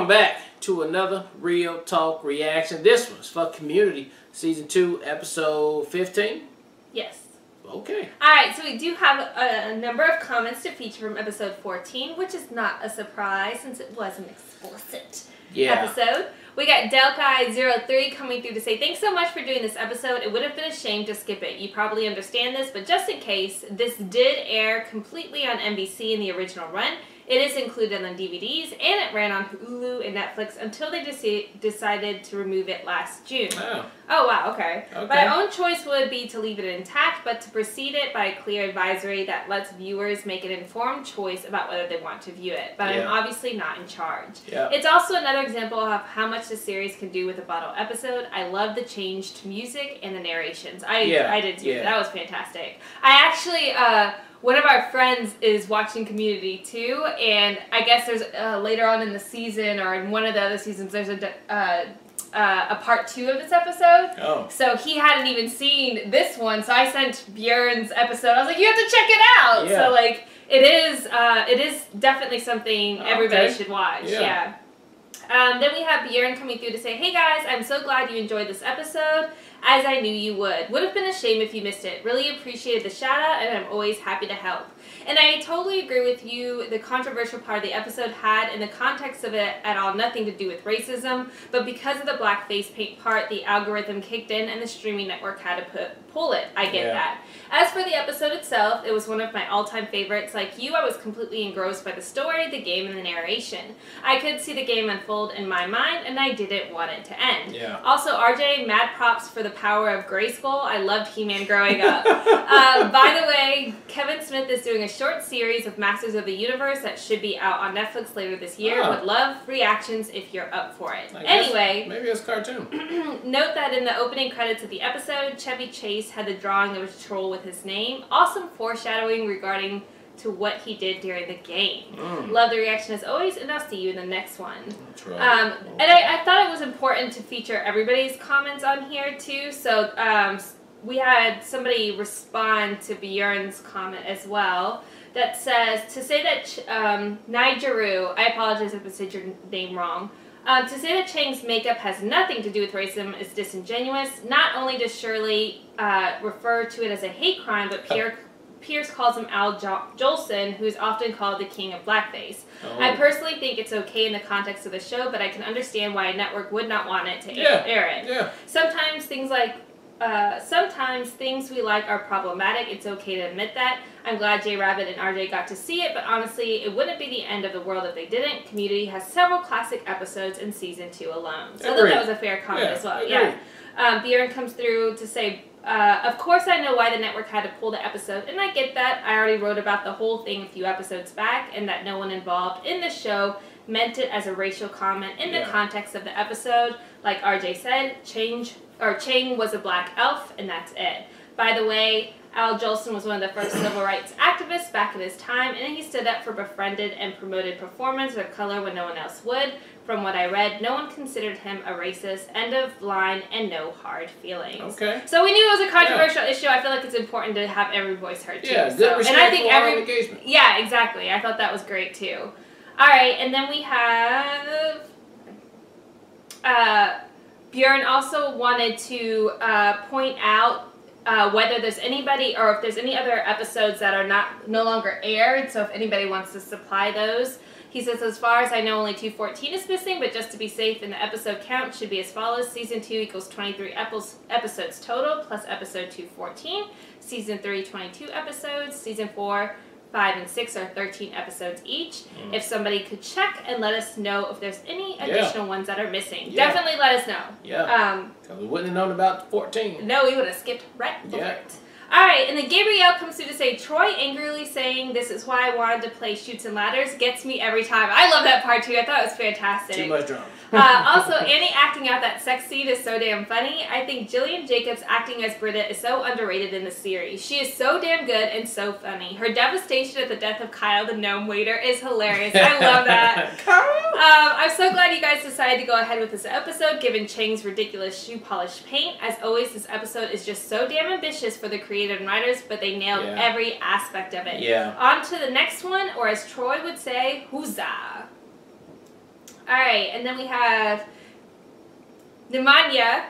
Welcome back to another Real Talk reaction. This one's for Community, Season 2, Episode 15? Yes. Okay. Alright, so we do have a number of comments to feature from Episode 14, which is not a surprise since it was an explicit episode. We got Delkai03 coming through to say, thanks so much for doing this episode. It would have been a shame to skip it. You probably understand this, but just in case, this did air completely on NBC in the original run. It is included on DVDs, and it ran on Hulu and Netflix until they decided to remove it last June. Oh, wow, okay. My own choice would be to leave it intact, but to precede it by a clear advisory that lets viewers make an informed choice about whether they want to view it. But I'm obviously not in charge. It's also another example of how much the series can do with a bottle episode. I love the change to music and the narrations. I did too. That was fantastic. I actually... one of our friends is watching Community too, and I guess there's later on in the season or in one of the other seasons there's a part 2 of this episode. Oh. So he hadn't even seen this one, so I sent Bjorn's episode. I was like, you have to check it out. Yeah. So like it is definitely something everybody should watch. Yeah. Then we have Bjorn coming through to say, hey guys, I'm so glad you enjoyed this episode, as I knew you would. Would have been a shame if you missed it. Really appreciated the shout out, and I'm always happy to help. And I totally agree with you. The controversial part of the episode had, in the context of it at all, nothing to do with racism, but because of the black face paint part, the algorithm kicked in and the streaming network had to pull it. I get that. As for the episode itself, it was one of my all-time favorites. Like you, I was completely engrossed by the story, the game, and the narration. I could see the game unfold in my mind, and I didn't want it to end. Also, RJ, mad props for the power of Grayskull. I loved He-Man growing up. By the way, Kevin Smith is doing a short series of Masters of the Universe that should be out on Netflix later this year. Would love reactions if you're up for it. Anyway, maybe it's a cartoon. Note that in the opening credits of the episode, Chevy Chase had the drawing of a troll with his name. Awesome foreshadowing regarding to what he did during the game. Love the reaction as always, and I'll see you in the next one. That's right. And I thought it was important to feature everybody's comments on here too. So we had somebody respond to Bjorn's comment as well that says, to say that Nigeru, I apologize if I said your name wrong, to say that Chang's makeup has nothing to do with racism is disingenuous. Not only does Shirley refer to it as a hate crime, but Pierce calls him Al Jolson, who is often called the king of blackface. I personally think it's okay in the context of the show, but I can understand why a network would not want it to air it. Sometimes things we like are problematic. It's okay to admit that. I'm glad J Rabbit and RJ got to see it, but honestly, it wouldn't be the end of the world if they didn't. Community has several classic episodes in Season 2 alone. So I thought that was a fair comment as well. Bjorn comes through to say, of course I know why the network had to pull the episode, and I get that. I already wrote about the whole thing a few episodes back, and that no one involved in the show meant it as a racial comment in the context of the episode. Like RJ said, Chang was a black elf, and that's it. By the way, Al Jolson was one of the first civil rights activists back in his time, and he stood up for befriended and promoted performance of color when no one else would. From what I read, no one considered him a racist. End of line, and no hard feelings. So we knew it was a controversial issue. I feel like it's important to have every voice heard too. And I think engagement. Yeah, exactly. I thought that was great too. All right, and then we have Bjorn also wanted to point out whether there's anybody or if there's any other episodes that are no longer aired. So if anybody wants to supply those. He says, as far as I know, only 214 is missing, but just to be safe, in the episode count should be as follows. Season 2 equals 23 episodes total, plus episode 214. Season 3, 22 episodes. Season 4, 5, and 6 are 13 episodes each. If somebody could check and let us know if there's any additional ones that are missing. Definitely let us know. Because we wouldn't have known about 14. No, we would have skipped right over it. Alright, and then Gabrielle comes through to say, Troy angrily saying, this is why I wanted to play Chutes and Ladders, gets me every time. I love that part too. I thought it was fantastic. Too much drama. Also, Annie acting out that sex scene is so damn funny. I think Jillian Jacobs acting as Britta is so underrated in the series. She is so damn good and so funny. Her devastation at the death of Kyle the gnome waiter is hilarious. I love that. I'm so glad you guys decided to go ahead with this episode, given Chang's ridiculous shoe polish paint. As always, this episode is just so damn ambitious for the creators and writers, but they nailed every aspect of it. On to the next one, or as Troy would say, huzzah. Alright, and then we have Nemanja.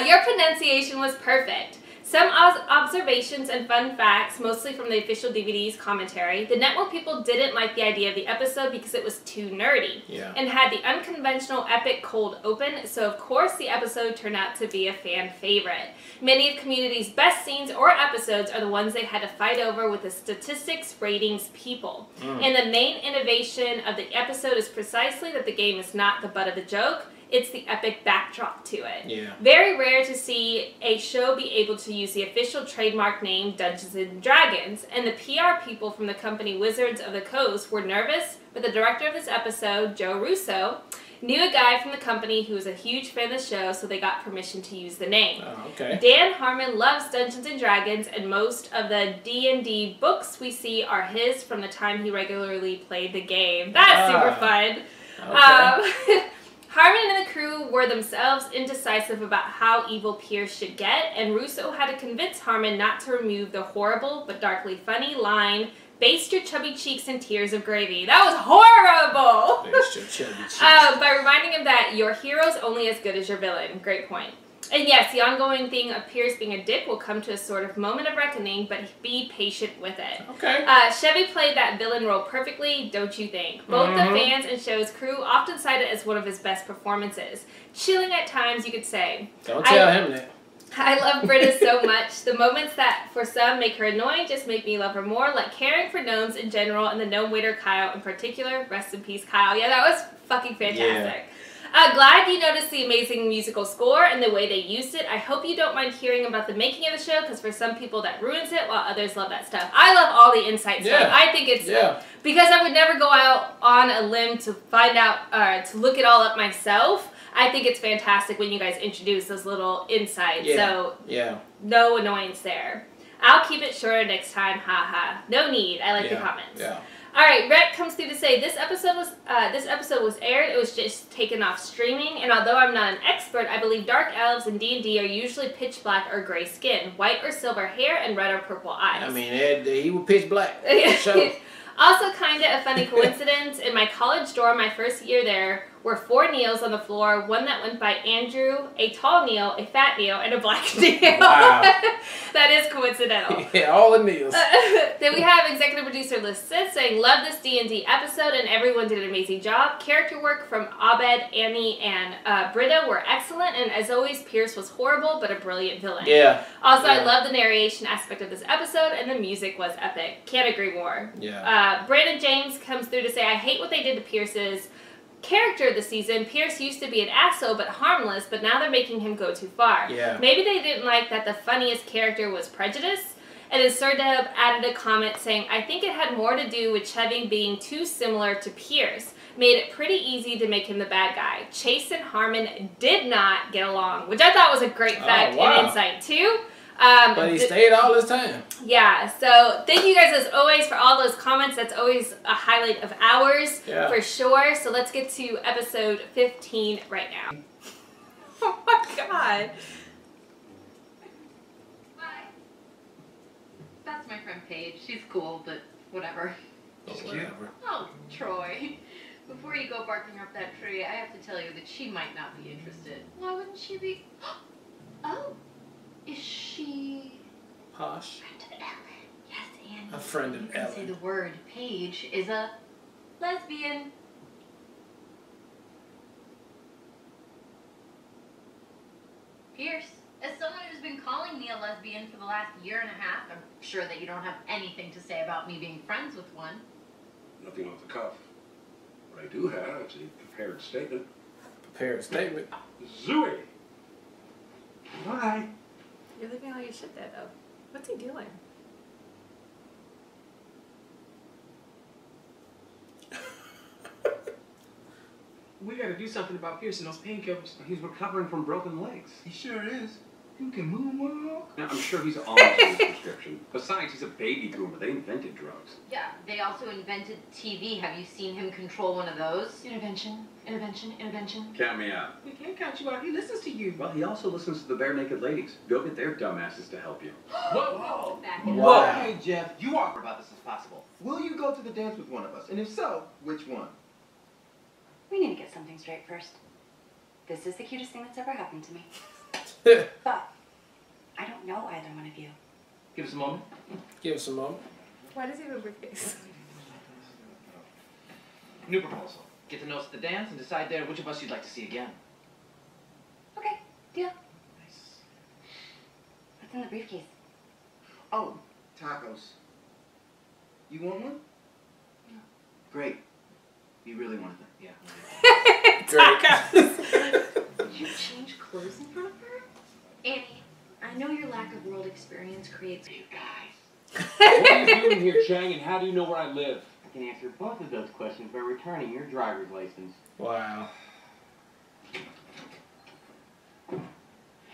Your pronunciation was perfect. Some observations and fun facts, mostly from the official DVD's commentary. The network people didn't like the idea of the episode because it was too nerdy. And had the unconventional epic cold open, so of course the episode turned out to be a fan favorite. Many of Community's best scenes or episodes are the ones they had to fight over with the statistics, ratings, people. And the main innovation of the episode is precisely that the game is not the butt of the joke. It's the epic backdrop to it. Very rare to see a show be able to use the official trademark name Dungeons & Dragons, and the PR people from the company Wizards of the Coast were nervous, but the director of this episode, Joe Russo, knew a guy from the company who was a huge fan of the show, so they got permission to use the name. Dan Harmon loves Dungeons & Dragons, and most of the D&D books we see are his from the time he regularly played the game. That's super fun. Harmon and the crew were themselves indecisive about how evil Pierce should get, and Russo had to convince Harmon not to remove the horrible but darkly funny line, "Baste your chubby cheeks in tears of gravy." That was horrible! Baste your chubby cheeks. By reminding him that your hero's only as good as your villain. Great point. And yes, the ongoing thing of Pierce being a dick will come to a sort of moment of reckoning, but be patient with it. Chevy played that villain role perfectly, don't you think? Both the fans and show's crew often cite it as one of his best performances. Chilling at times, you could say. Don't tell him that. I love Britta so much. The moments that for some make her annoying just make me love her more, like caring for gnomes in general and the gnome waiter Kyle in particular. Rest in peace, Kyle. Yeah, that was fucking fantastic. Glad you noticed the amazing musical score and the way they used it. I hope you don't mind hearing about the making of the show, because for some people that ruins it, while others love that stuff. I love all the inside stuff. I think it's because I would never go out on a limb to find out, to look it all up myself. I think it's fantastic when you guys introduce those little insights. So no annoyance there. I'll keep it shorter next time. Haha. No need. I like the comments. Alright, Rhett comes through to say this episode was aired. It was just taken off streaming, and although I'm not an expert, I believe dark elves in D&D are usually pitch black or gray skin, white or silver hair, and red or purple eyes. I mean, he was pitch black. Also, kinda a funny coincidence. In my college dorm, my first year there, were 4 Neils on the floor, one that went by Andrew, a tall Neil, a fat Neil, and a black Neil. Wow. That is coincidental. Yeah, all the Neils. Then we have executive producer Liz Sith saying, love this D&D episode and everyone did an amazing job. Character work from Abed, Annie, and Britta were excellent, and as always, Pierce was horrible, but a brilliant villain. Also, I love the narration aspect of this episode, and the music was epic. Can't agree more. Brandon James comes through to say, I hate what they did to Pierce's character this season. Pierce used to be an asshole but harmless, but now they're making him go too far. Maybe they didn't like that the funniest character was Prejudice. And then Sir Deb added a comment saying, I think it had more to do with Chevy being too similar to Pierce. Made it pretty easy to make him the bad guy. Chase and Harmon did not get along, which I thought was a great fact and insight too. But he stayed all this time. Yeah, so thank you guys as always for all those comments. That's always a highlight of ours for sure. So let's get to episode 15 right now. Oh my god. Hi. That's my friend Paige. She's cool, but whatever. Whatever. Oh, Troy. Before you go barking up that tree, I have to tell you that she might not be interested. Why wouldn't she be? Oh. Is she... Posh? Friend of Ellen. Yes, and... A friend of Ellen. Say the word. Paige is a lesbian. Pierce, as someone who's been calling me a lesbian for the last year and a half, I'm sure that you don't have anything to say about me being friends with one. Nothing off the cuff. What I do have is a prepared statement. Prepared statement? Zooey! Bye. You're leaving all your shit there, though. What's he doing? We gotta do something about Pierce and those painkillers. He's recovering from broken legs. He sure is. You can moonwalk. Now, I'm sure he's on his prescription. Besides, he's a baby boomer. They invented drugs. Yeah, they also invented TV. Have you seen him control one of those? Intervention, intervention, intervention. Count me out. We can't count you out. He listens to you. Well, he also listens to the bare naked ladies. Go get their dumbasses to help you. Whoa! Back it Wow. up. Hey, Jeff, you are about this as possible. Will you go to the dance with one of us? And if so, which one? We need to get something straight first. This is the cutest thing that's ever happened to me. But I don't know either one of you. Give us a moment. Give us a moment. Why does he have a briefcase? New proposal. Get the notes at the dance and decide there which of us you'd like to see again. Okay, deal. Nice. What's in the briefcase? Oh, tacos. You want one? No. Great. You really wanted them? Yeah. Did you change clothes in front of her? Annie, I know your lack of world experience creates... You guys. What are you doing here, Chang, and how do you know where I live? I can answer both of those questions by returning your driver's license. Wow.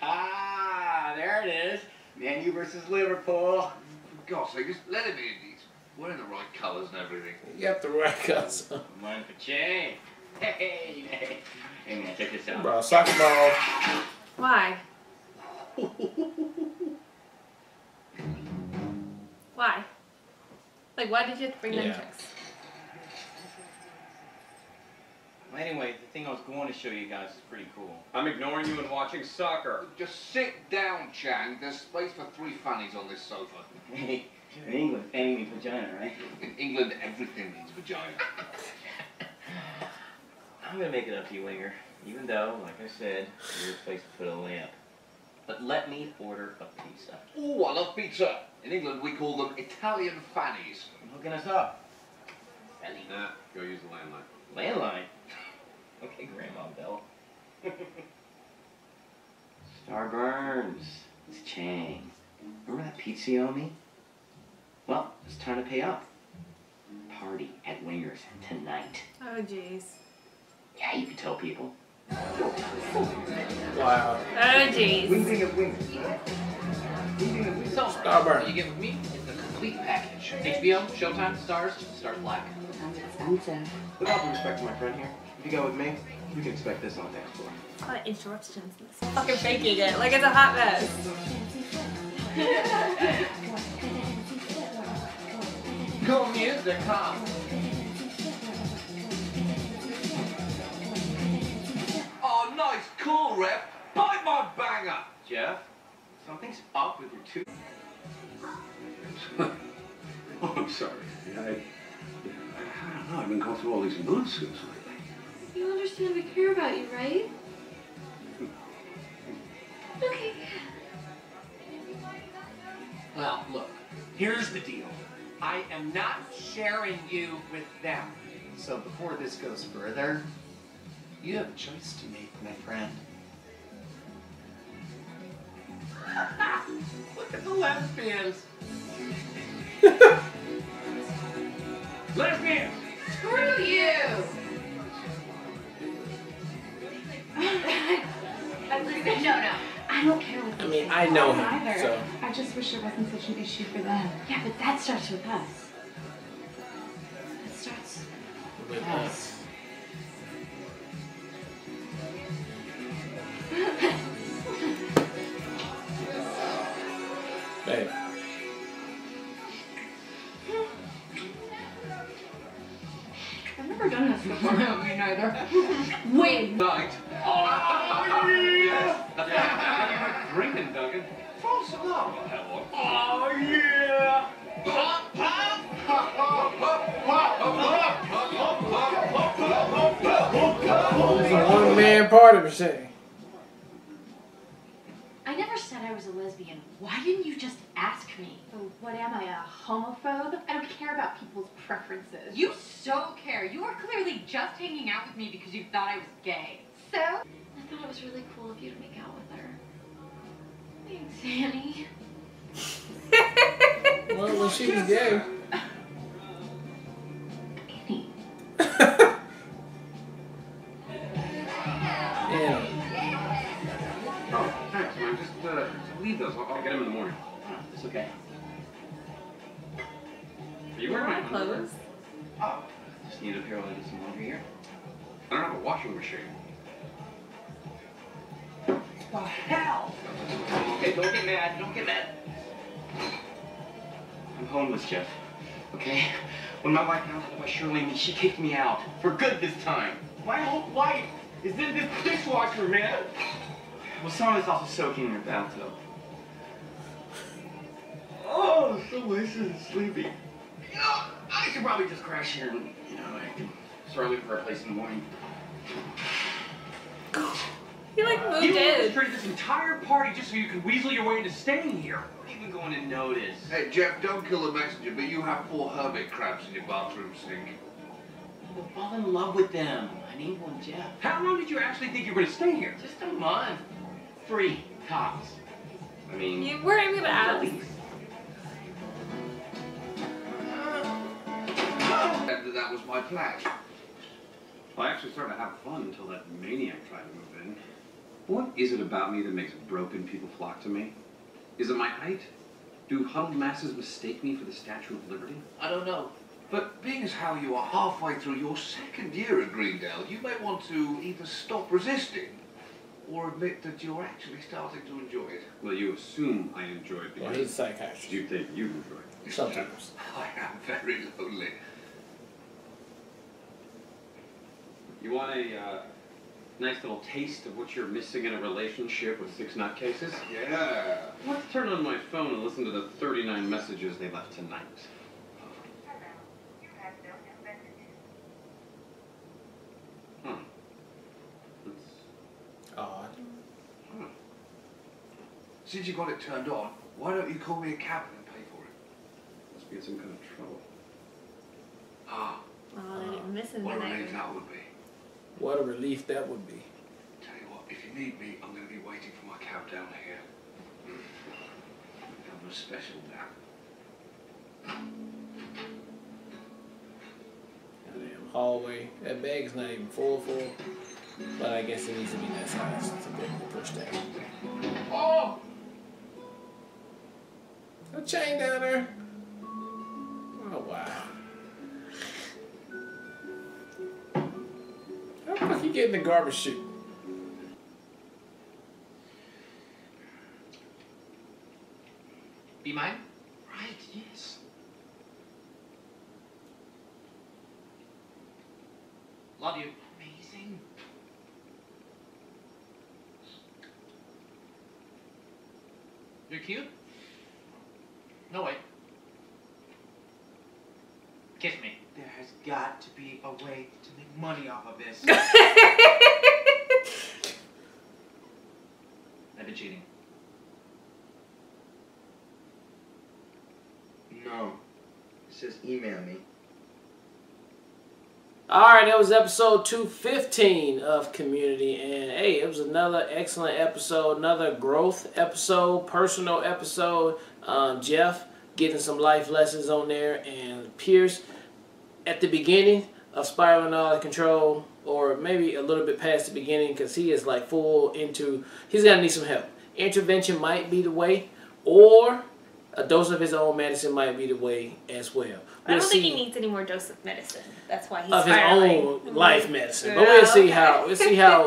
Ah, there it is. Man U versus Liverpool. For God's sake, just let him in. He's wearing the right colours and everything. You got the right cuts. One for Chang. Hey, hey. Hey, man, check this out. Bro, soccer ball. Why? Why? Like, why did you have to bring them checks? Well, anyway, the thing I was going to show you guys is pretty cool. I'm ignoring you and watching soccer. Just sit down, Chang. There's space for 3 fannies on this sofa. Hey, in England, fanny means vagina, right? In England, everything means vagina. I'm gonna make it up to you, Winger. Even though, like I said, you're a place to put a lamp. But let me order a pizza. Oh, I love pizza. In England, we call them Italian fannies. I'm hooking us up. Nah, go use the landline. Landline? Okay, Grandma Bell. Starburns. It's Chang. Remember that pizza you owe me? Well, it's time to pay up. Party at Winger's tonight. Oh, jeez. Yeah, you can tell people. Wow. Oh, jeez. Winging of wings. So, Starburn. what you get with me is the complete package. HBO, Showtime, Stars, Stars Black. Sounds expensive. With all due respect to my friend here, if you go with me, you can expect this on the dance floor. A lot of interruptions in this. Fucking faking it. Like it's a hot mess. Cool music, huh? Oh, nice, cool, rep. Bite my banger. Jeff, something's up with your tooth. Oh, I'm sorry. I don't know. I've been going through all these mood swings lately. You understand we care about you, right? Okay. Well, look, here's the deal. I am not sharing you with them. So before this goes further, you have a choice to make, my friend. Look at the lesbians. Lesbians! Screw you! No. I don't care what I they mean, say. I know him, Either. so. I just wish it wasn't such an issue for them. Yeah, but that starts with us. It starts With us. Babe. I've never done this before. No, me neither. Wait. Night. Oh, yeah. Drinking, Duncan. False alarm. Oh, yeah. Pop, pop. It's a one-man party machine. I never said I was a lesbian. Why didn't you just ask me? Oh, what am I, a homophobe? I don't care about people's preferences. You so care. You are clearly just hanging out with me because you thought I was gay. So? I thought it was really cool of you to make out with her. Thanks, Annie. Well, when she was gay. Annie. Yeah. Oh, thanks, man. Just leave those. I'll get them in the morning. Oh, it's okay. Are you wearing my clothes? Oh, just need a pair while I do some laundry here. I don't have a washing machine. The hell? Okay, don't get mad. Don't get mad. I'm homeless, Jeff. Okay? When my wife found out about Shirley, she kicked me out. For good this time. My whole life is in this dishwasher, man. Well, some of it's also soaking in your bathtub. Oh, so wasted and sleepy. You know, I should probably just crash here and, I can start looking for a place in the morning. You like moved You in. orchestrated this entire party just so you can weasel your way into staying here. I'm not even going to notice. Hey, Jeff, don't kill the messenger, but you have 4 hermit crabs in your bathroom sink. Well, fall in love with them. I need one, Jeff. How long did you actually think you were going to stay here? Just a month. Free. Tops. I mean... You weren't even gonna at ask. least. That was my plan. Well, I actually started to have fun until that maniac tried to move in. What is it about me that makes broken people flock to me? Is it my height? Do huddled masses mistake me for the Statue of Liberty? I don't know. But being as how you are halfway through your 2nd year at Greendale, you may want to either stop resisting or admit that you're actually starting to enjoy it. Well, you assume I enjoy it Well, because he's a psychiatrist. you think you enjoy it. Sometimes. I am very lonely. You want a nice little taste of what you're missing in a relationship with 6 nutcases? Yeah. Let's turn on my phone and listen to the 39 messages they left tonight. Huh. That's Odd. huh. Since you got it turned on, why don't you call me a cab and pay for it? Must be in some kind of trouble. Ah, Oh, they didn't miss him what a tonight. relief that would be. What a relief that would be. Tell you what, if you need me, I'm going to be waiting for my cab down here. Have a special nap. Goddamn hallway. That bag is not even full, but I guess it needs to be that size to be able to push that. Oh! A chain down there. Oh wow. How the fuck you get in the garbage chute? Be mine? Right, yes. Love you. Amazing. You're cute? No way. Kiss me. There has got to be a way to make money off of this. I've been cheating. No. It says email me. Alright, that was episode 215 of Community, and hey, it was another excellent episode, another growth episode, personal episode. Jeff getting some life lessons on there, and Pierce at the beginning of spiraling out of control, or maybe a little bit past the beginning, because he is like full into, he's going to need some help. Intervention might be the way, or a dose of his own medicine might be the way as well. I don't think he needs any more dose of medicine. That's why he's of his spiraling. own life medicine. But we'll see how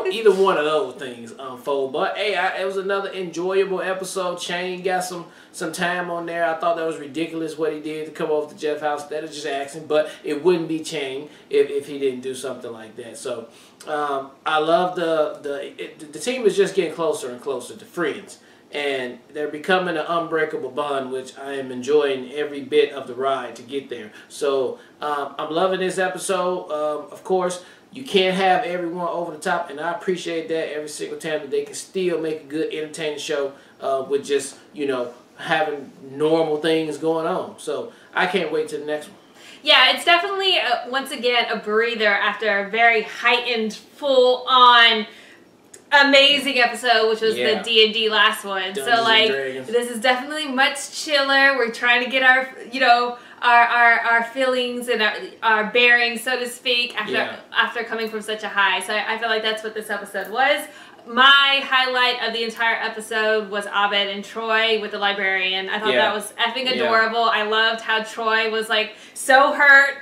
either one of those things unfold. But hey, it was another enjoyable episode. Shane got some time on there. I thought that was ridiculous what he did to come over to Jeff's house. That is just acting, but it wouldn't be Shane if he didn't do something like that. So I love the team is just getting closer and closer to friends. And they're becoming an unbreakable bond, which I am enjoying every bit of the ride to get there. So I'm loving this episode. Of course, you can't have everyone over the top, and I appreciate that every single time that they can still make a good, entertaining show with just, you know, having normal things going on. So I can't wait till the next one. Yeah, it's definitely, once again, a breather after a very heightened, full-on, amazing episode, which was the D&D last one. Dungeons so like this is definitely much chiller. We're trying to get our, you know, our feelings and our bearings, so to speak, after coming from such a high. So I feel like that's what this episode was. My highlight of the entire episode was Abed and Troy with the librarian. I thought that was effing adorable. I loved how Troy was like so hurt.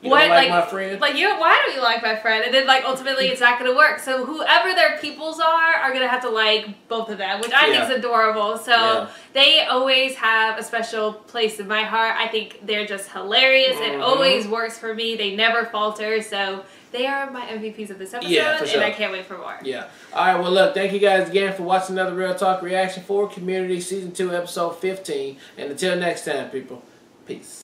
You don't like my friend? Like, why don't you like my friend? And then like ultimately it's not going to work. So whoever their peoples are going to have to like both of them, which I think is adorable. So they always have a special place in my heart. I think they're just hilarious. It always works for me. They never falter. So They are my MVPs of this episode, Yeah, for sure. and I can't wait for more. Yeah. All right, well, look, thank you guys again for watching another Real Talk Reaction for Community Season 2, Episode 15. And until next time, people, peace.